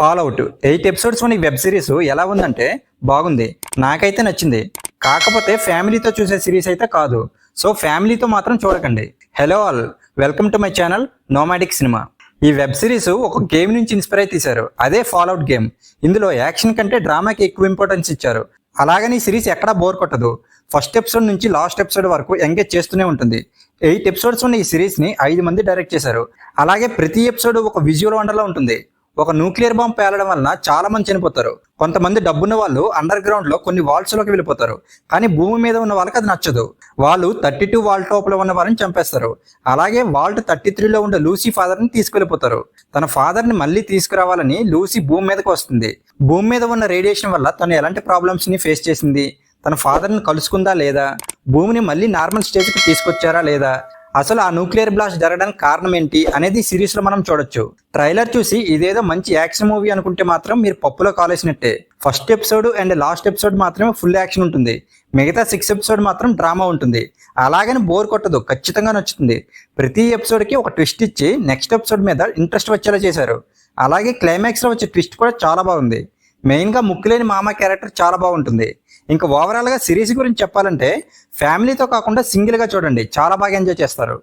ఫాల్అవుట్ 8 episodes ఉన్న ఈ web series ఎలా ఉందంటే బాగుంది, నాకైతే నచ్చింది. కాకపోతే ఫ్యామిలీతో చూసే సిరీస్ అయితే కాదు. సో ఫ్యామిలీతో మాత్రం చూడకండి. Hello all, welcome to my channel nomadic cinema. ఈ వెబ్ సిరీస్ ఒక గేమ్ నుంచి ఇన్స్పైర్ అయి తీశారు, అదే ఫాల్అవుట్ గేమ్. ఇందులో యాక్షన్ కంటే డ్రామాకి ఎక్కువ ఇంపార్టెన్స్ ఇచ్చారు. అలాగని ఈ సిరీస్ ఎక్కడా బోర్ కొట్టదు. ఫస్ట్ ఎపిసోడ్ నుంచి లాస్ట్ ఎపిసోడ్ వరకు ఎంగేజ్ చేస్తూనే ఉంటుంది. 8 ఎపిసోడ్స్ ఉన్న ఈ సిరీస్ ని 5 మంది డైరెక్ట్ చేశారు. అలాగే ప్రతి ఎపిసోడ్ ఒక విజువల్ వండర్లా ఉంటుంది. ఒక న్యూక్లియర్ బాంబ్ పేలడం వలన చాలా మంది చనిపోతారు. కొంతమంది డబ్బున్న వాళ్ళు అండర్ గ్రౌండ్ లో కొన్ని వాల్స్ లోకి వెళ్ళిపోతారు. కానీ భూమి మీద ఉన్న వాళ్ళకి అది నచ్చదు. వాళ్ళు 32 వాల్ టాప్ లో ఉన్న వారిని చంపేస్తారు. అలాగే వాల్ట్ 33లో ఉండే లూసీ ఫాదర్ ని తీసుకెళ్లిపోతారు. తన ఫాదర్ ని మళ్ళీ తీసుకురావాలని లూసీ భూమి మీదకి వస్తుంది. భూమి మీద ఉన్న రేడియేషన్ వల్ల తను ఎలాంటి ప్రాబ్లమ్స్ ని ఫేస్ చేసింది, తన ఫాదర్ ని కలుసుకుందా లేదా, భూమిని మళ్ళీ నార్మల్ స్టేజ్ కి తీసుకొచ్చారా లేదా, అసలు ఆ న్యూక్లియర్ బ్లాస్ట్ జరగడానికి కారణం ఏంటి అనేది సిరీస్ లో మనం చూడొచ్చు. ట్రైలర్ చూసి ఇదేదో మంచి యాక్షన్ మూవీ అనుకుంటే మాత్రం మీరు పప్పులో కాలేసినట్టే. First episode and last episode మాత్రమే ఫుల్ యాక్షన్ ఉంటుంది. మిగతా 6 ఎపిసోడ్ మాత్రం డ్రామా ఉంటుంది. అలాగని బోర్ కొట్టదు, ఖచ్చితంగా నచ్చుతుంది. ప్రతి ఎపిసోడ్ కి ఒక ట్విస్ట్ ఇచ్చి నెక్స్ట్ ఎపిసోడ్ మీద ఇంట్రెస్ట్ వచ్చేలా చేశారు. అలాగే క్లైమాక్స్ లో వచ్చే ట్విస్ట్ కూడా చాలా బాగుంది. మెయిన్ గా ముక్కులేని మామ క్యారెక్టర్ చాలా బాగుంటుంది. ఇంకా ఓవరాల్ గా సిరీస్ గురించి చెప్పాలంటే ఫ్యామిలీతో కాకుండా సింగిల్ గా చూడండి, చాలా బాగా ఎంజాయ్ చేస్తారు.